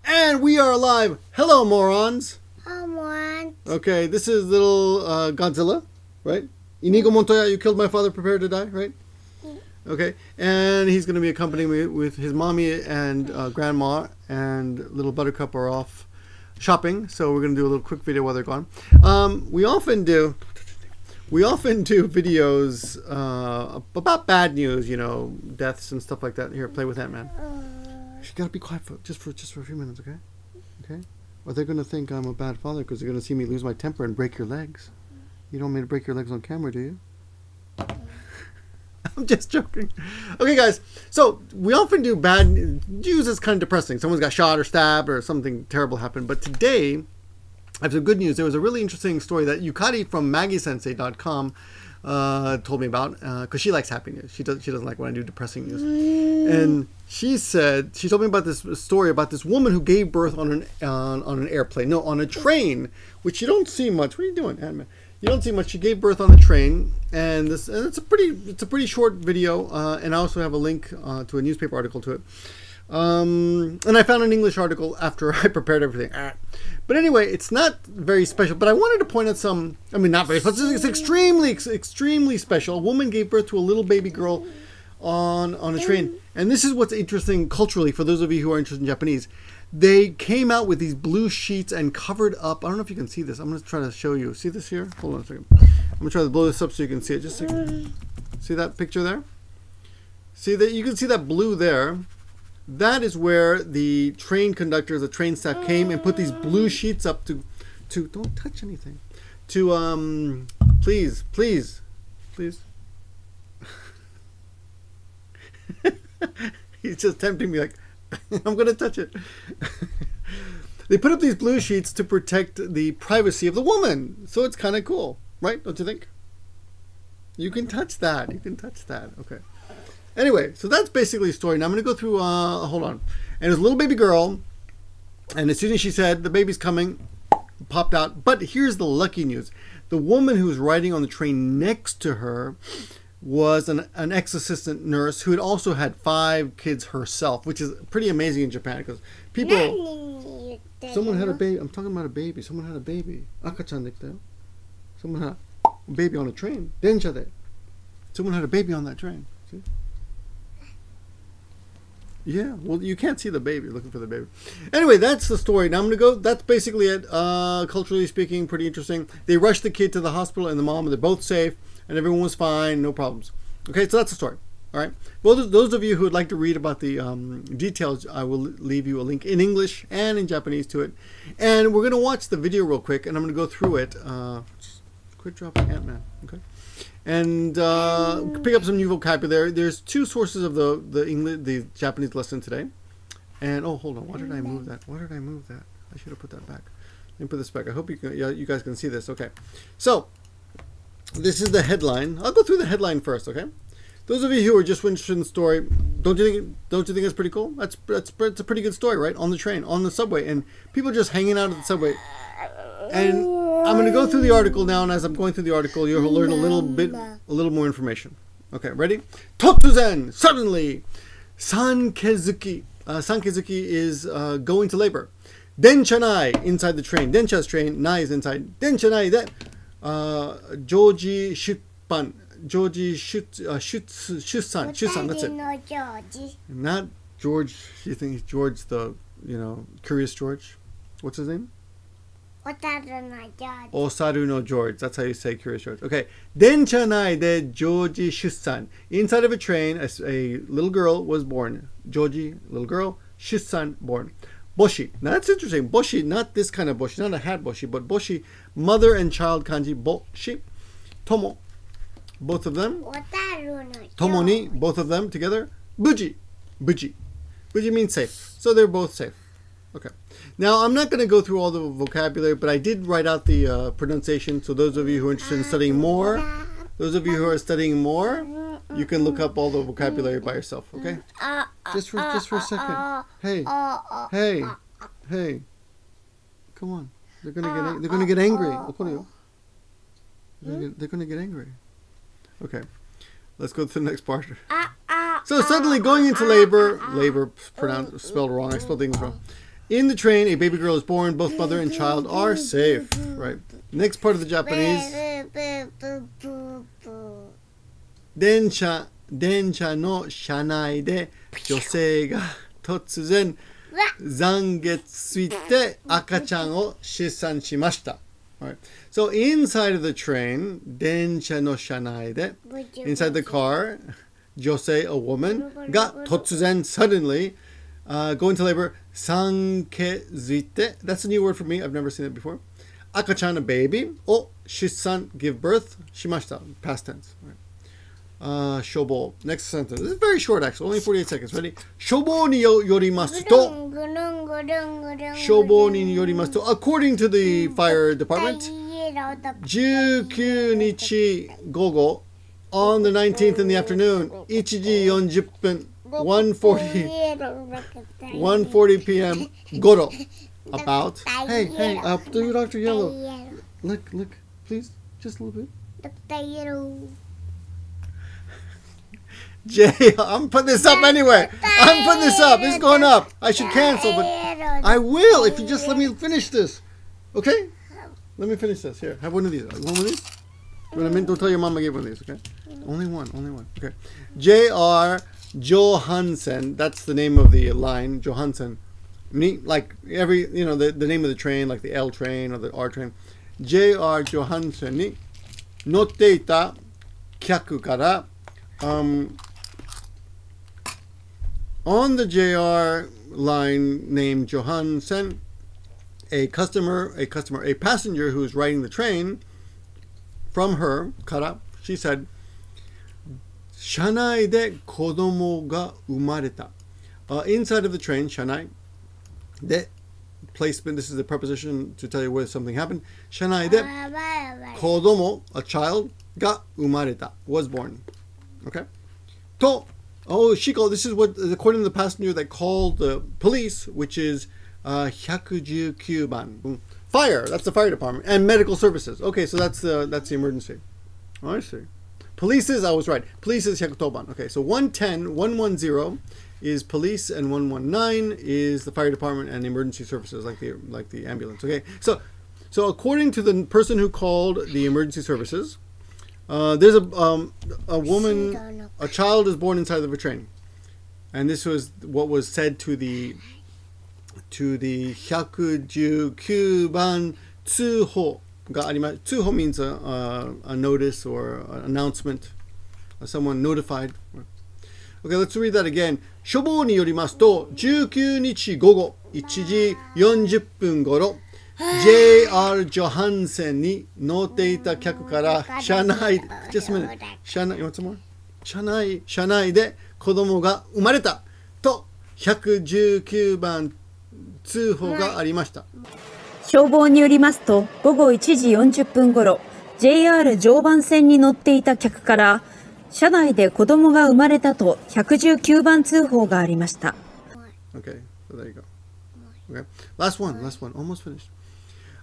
And we are live. Hello, morons. Hello, morons. Okay, this is little Godzilla, right? Inigo Montoya, you killed my father, prepare to die, right? Okay, and he's going to be accompanying me with his mommy and grandma, and little Buttercup are off shopping, so we're going to do a little quick video while they're gone. We often do videos about bad news, you know, deaths and stuff like that. Here, play with Ant-Man. You gotta be quiet for just for a few minutes, okay? Okay? Or they're gonna think I'm a bad father because they're gonna see me lose my temper and break your legs. You don't want me to break your legs on camera, do you? I'm just joking. Okay, guys. So we often do bad news is kind of depressing. Someone's got shot or stabbed or something terrible happened. But today, I have some good news. There was a really interesting story that Yukari from MaggieSensei.com told me about because she likes happy news. She doesn't like when I do depressing news. And she told me about this story about this woman who gave birth on an airplane. No, on a train, which you don't see much. What are you doing, Ant-Man? You don't see much. She gave birth on the train, and it's a pretty short video. And I also have a link to a newspaper article to it. And I found an English article after I prepared everything. But anyway, it's not very special. But I wanted to point out some. I mean, not very special. It's extremely special. A woman gave birth to a little baby girl on a train. And this is what's interesting culturally for those of you who are interested in Japanese. They came out with these blue sheets and covered up. I don't know if you can see this. I'm going to try to show you. See this here? Hold on a second. I'm going to try to blow this up so you can see it. Just a second. See that picture there? See that? You can see that blue there. That is where the train conductors, the train staff came and put these blue sheets up to don't touch anything. To please. He's just tempting me like I'm gonna touch it. They put up these blue sheets to protect the privacy of the woman. So it's kind of cool, right? Don't you think? You can touch that. You can touch that. Okay. Anyway, so that's basically the story. Now I'm going to go through, hold on. And there's a little baby girl. And as soon as she said, the baby's coming, popped out. But here's the lucky news. The woman who was riding on the train next to her was an ex-assistant nurse who had also had 5 kids herself, which is pretty amazing in Japan because people... Someone had a baby. I'm talking about a baby. Someone had a baby. Akachan dekita. Someone had a baby on a train. Densha de. Someone had a baby on that train. See? Yeah, well, you can't see the baby. You're looking for the baby. Anyway, that's the story. Now I'm going to go. That's basically it. Culturally speaking, pretty interesting. They rushed the kid to the hospital and the mom. They're both safe. And everyone was fine. No problems. Okay, so that's the story. All right. Well, those of you who would like to read about the details, I will leave you a link in English and in Japanese to it. And we're going to watch the video real quick. And I'm going to go through it. Just quit dropping Ant-Man. Okay. And pick up some new vocabulary. There's 2 sources of the Japanese lesson today. And oh, hold on. Why did I move that? Why did I move that? I should have put that back. Let me put this back. I hope you guys can see this. Okay. So this is the headline. I'll go through the headline first. Okay. Those of you who are just interested in the story, don't you think it's pretty cool? It's a pretty good story, right? On the train, on the subway, and people just hanging out at the subway. And I'm going to go through the article now, and as I'm going through the article, you'll learn a little more information. Okay, ready? Totuzen, suddenly, Sankezuki. Sankezuki is going to labor. Densha nai, inside the train. Densha's train, nai is inside. Densha nai, that. Joji shutban. Joji shutsan, that's it. Not George, you think George the, Curious George? What's his name? Osaru no George. That's how you say Curious George. Okay. Densha nai de Joji shutsan. Inside of a train, a little girl was born. Joji, little girl. Shutsan, born. Boshi. Now that's interesting. Boshi, not this kind of boshi, not a hat boshi, but boshi, mother and child kanji. Boshi. Tomo. Both of them. Tomoni, both of them together. Buji. Buji. Buji means safe. So they're both safe. Okay. Now, I'm not going to go through all the vocabulary, but I did write out the pronunciation. So those of you who are interested in studying more, you can look up all the vocabulary by yourself. Okay? Just for a second. Hey. Come on. They're gonna get angry. They're gonna get angry. Okay. Let's go to the next part. So suddenly going into labor spelled wrong. I spelled things wrong. In the train, a baby girl is born. Both mother and child are safe. Right. Next part of the Japanese. 電車の車内で女性が突然残月ついて赤ちゃんを出産しました。Right. So inside of the train, 電車の車内で inside the car, 女性 a woman が突然 suddenly go into labor 産気づいて that's a new word for me. I've never seen it before. 赤ちゃん a baby を出産 give birth しました past tense. Right. Shobo. Next sentence. This is very short actually. Only 48 seconds. Ready? 消防によりますと 消防によりますと according to the fire department 19日午後 on the 19th in the afternoon 1時40分 1:40 p.m. 頃 about hey up to Dr. Yellow. Look please just a little bit. Dr. Yellow. Jay, I'm putting this up anyway. I'm putting this up. It's going up. I should cancel, but I will if you just let me finish this. Okay? Let me finish this. Here, have one of these. One of these? Don't tell your mom I gave one of these, okay? Only one. Okay. J.R. Johansen. That's the name of the line. Johansen. Like every, the name of the train, like the L train or the R train. J.R. Johansen に乗っていた客から、on the JR line named Johansen, a passenger who's riding the train, from her, kara, she said, 車内で子供が生まれた. Inside of the train, 車内で placement, this is the preposition to tell you where something happened. 車内で子供, a child, が生まれた, was born. Okay? Shiko, this is what, according to the passenger that called the police, which is 119番. Fire, that's the fire department, and medical services. Okay, so that's the emergency. Oh, I see. Police is, I was right. Police is 110番. Okay, so 110 is police, and 119 is the fire department and emergency services, like the ambulance. Okay, so according to the person who called the emergency services, there's a woman, a child is born inside of a train, and this was what was said to the 119番通報があります。通報 means a notice or an announcement, someone notified. Okay, let's read that again. 消防によりますと、19日午後1時40分頃、JR ジョハンセンに乗っていた客から車内、just a minute, 車内、what's more? 車内で子供が生まれたと119番通報がありました。消防によりますと、午後1時40分頃、JR 常磐線に乗っていた客から、車内で子供が生まれたと119番通報がありました。Okay, so there you go. Okay, last one, almost finished.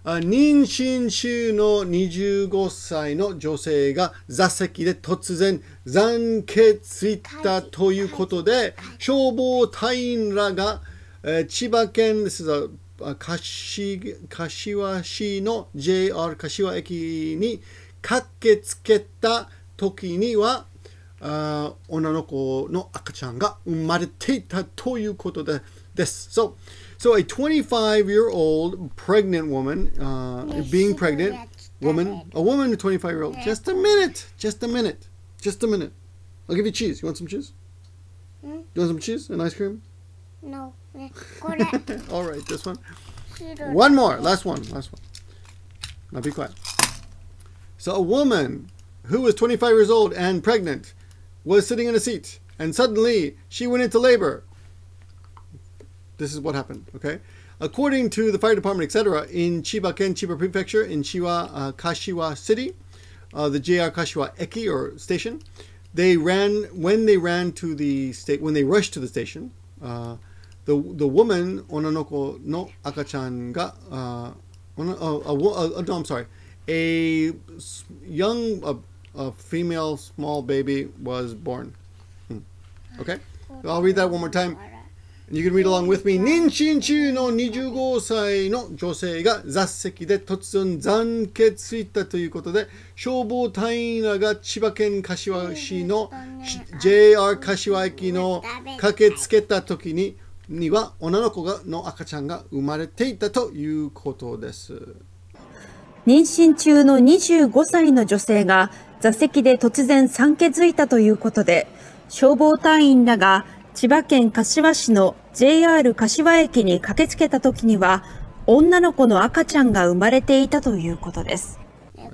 妊娠中の25歳の女性が座席で突然残気ついたということで、消防隊員らが千葉県柏市の JR 柏駅に駆けつけた時には女の子の赤ちゃんが生まれていたということです。So a 25-year-old pregnant woman, being pregnant, a woman 25-year-old, just a minute. I'll give you cheese. You want some cheese? You want some cheese and ice cream? No. All right, this one. One more, last one. Now be quiet. So a woman who was 25 years old and pregnant was sitting in a seat, and suddenly she went into labor. This is what happened, okay? According to the fire department, etc., in Chiba Prefecture, in Kashiwa City, the JR Kashiwa Eki or station, when they rushed to the station, the woman, ononoko no akachan ga, a young, a female small baby was born. Okay, I'll read that one more time. You can read along with me. 妊娠中の25歳の女性が座席で突然残血ついたということで、消防隊員らが千葉県柏市の JR 柏駅の駆けつけた時には女の子の赤ちゃんが生まれていたということです。妊娠中の25歳の女性が座席で突然産気づいたということで、消防隊員らが千葉県柏市の JR 柏駅に駆けつけた時には女の子の赤ちゃんが生まれていたということです。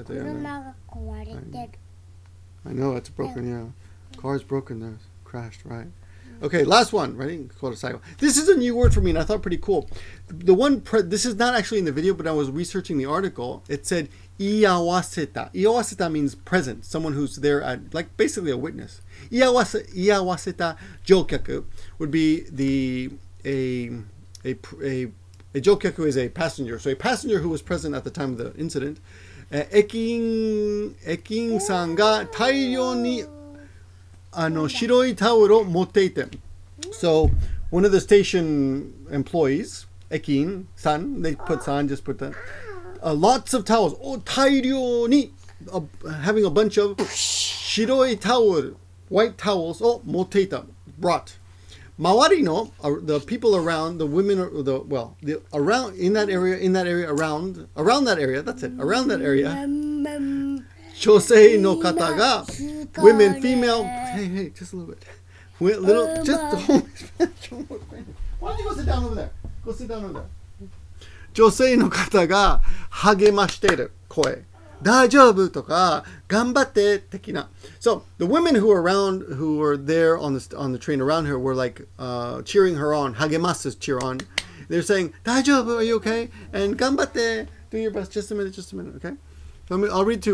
車が壊れてる。I know, it's broken, yeah. Car's broken there. Crashed, right? Okay, last one. Ready? This is a new word for me, and I thought pretty cool. This is not actually in the video, but I was researching the article. It said iawaseta. Iawaseta means present, someone who's there at, like, basically a witness. Iawaseta jokyaku would be a jokyaku is a passenger. So a passenger who was present at the time of the incident. 駅員さんが大量に白いタオルを持っていて。So one of the station employees, 駅員さん, they put san, just put that. Lots of towels. 大量に having a bunch of 白いタオル, white towels を持っていた. Brought. 周りの the people around, the women, around in that area, around that area, that's it, around that area. 女性の方が women, female, hey, just a little bit. Just why don't you go sit down over there? Go sit down over there. 女性の方が励ましている声。大丈夫とか頑張って的な。So the women who were there on the train around her were like cheering her on. 励ます is cheer on. They're saying 大丈夫, are you okay? And 頑張って do your best. Just a minute, okay? So I'll read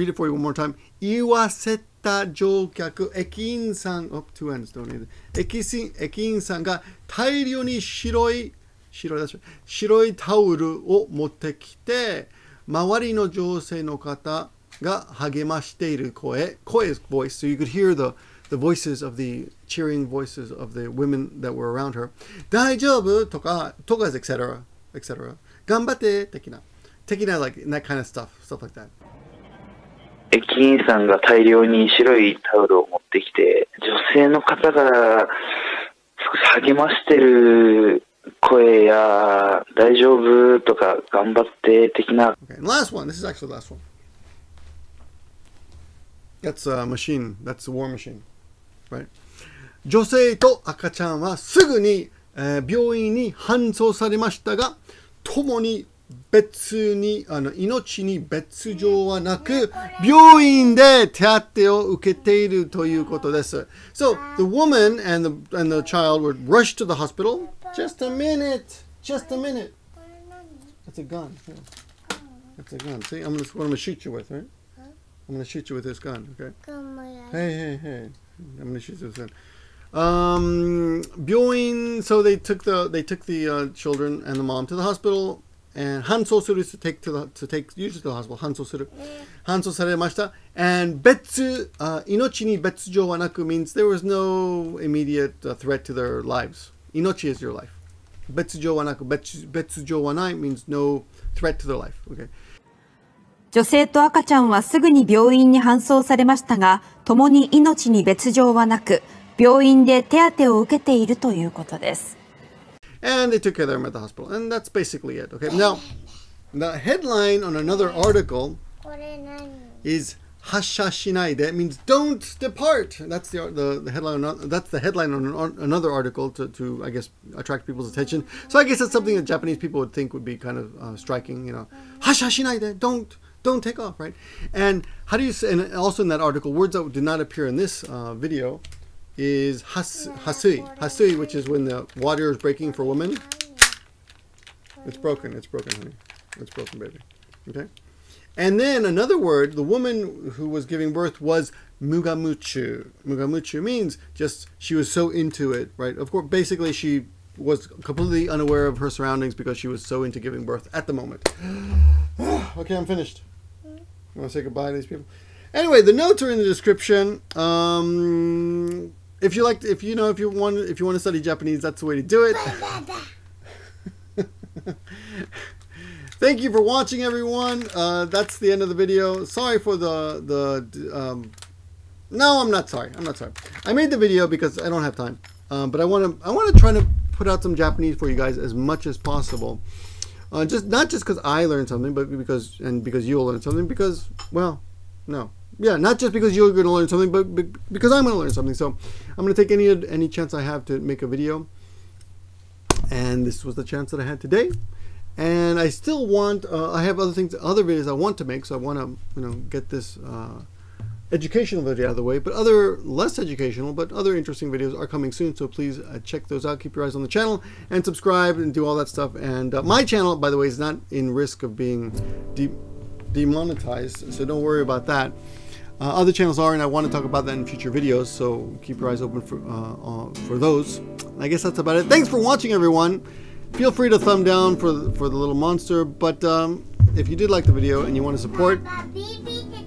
it for you one more time. 言わせた乗客駅員さん two ends don't need it. 駅員さんが大量に白いタオルを持ってきて、周りの女性の方が励ましている声 is voice, so you could hear the voices of the cheering voices of the women that were around her. 大丈夫とか is etc. 頑張って的な like that kind of stuff like that. 駅員さんが大量に白いタオルを持ってきて、女性の方が少し励ましてる声や大丈夫とか頑張って的な。Okay, and last one. This is actually the last one. That's a machine. That's a war machine, right? 女性と赤ちゃんはすぐに、病院に搬送されましたが、共に別に命に別状はなく病院で手当てを受けているということです。So the woman and the child were rushed to the hospital. Just a minute. That's a gun. Yeah. That's a gun. See, I'm gonna shoot you with, right? I'm gonna shoot you with this gun, okay? Hey. I'm gonna shoot you with this gun. 病院, so they took the children and the mom to the hospital. And 搬送する to take usually to the hospital 搬送されました and 命に別状はなく means there was no immediate threat to their lives. 命 is your life. 別状はなく別状はない means no threat to their life. Okay. 女性と赤ちゃんはすぐに病院に搬送されましたが、共に命に別状はなく、病院で手当てを受けているということです。And they took care of them at the hospital. And that's basically it. Okay. Now, the headline on another article is Hasha Shinaide. It means don't depart. That's the headline. That's the headline on another article to I guess attract people's attention. So I guess that's something that Japanese people would think would be kind of striking. You know, Hasha Shinaide. Don't take off, right? And how do you say? And also in that article, words that did not appear in this video is hasui, which is when the water is breaking for women. It's broken, honey. It's broken, baby. Okay. And then another word, the woman who was giving birth was mugamuchu. Mugamuchu means just she was so into it, right? Of course, basically she was completely unaware of her surroundings because she was so into giving birth at the moment. Okay, I'm finished. You want to say goodbye to these people? Anyway, the notes are in the description. if you want to study Japanese, that's the way to do it. Thank you for watching, everyone. That's the end of the video. Sorry for no, I'm not sorry. I made the video because I don't have time. But I want to try to put out some Japanese for you guys as much as possible. Not just because I learned something, but because you'll learn something. Because, well, no. Yeah, not just because you're going to learn something, but because I'm going to learn something. So I'm going to take any chance I have to make a video. And this was the chance that I had today. And I still want, I have other videos I want to make. So I want to, get this educational video out of the way. But other less educational, but other interesting videos are coming soon. So please check those out. Keep your eyes on the channel and subscribe and do all that stuff. And my channel, by the way, is not in risk of being demonetized. So don't worry about that. Other channels are, and I want to talk about that in future videos, so keep your eyes open for those. I guess that's about it. Thanks for watching, everyone. Feel free to thumb down for the little monster, but if you did like the video and you want to support,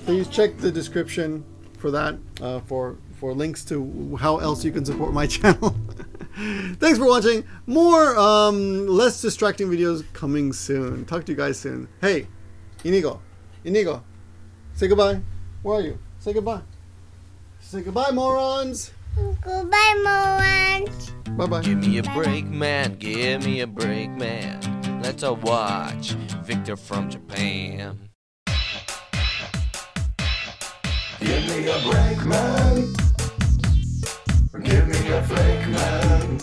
please check the description for that, for links to how else you can support my channel. Thanks for watching. More less distracting videos coming soon. Talk to you guys soon. Hey, Inigo, say goodbye. Where are you? Say goodbye. Say goodbye, morons. Goodbye, morons. Bye-bye. Give me a break, man. Give me a break, man. Let's all watch Victor from Japan. Give me a break, man. Give me a break, man.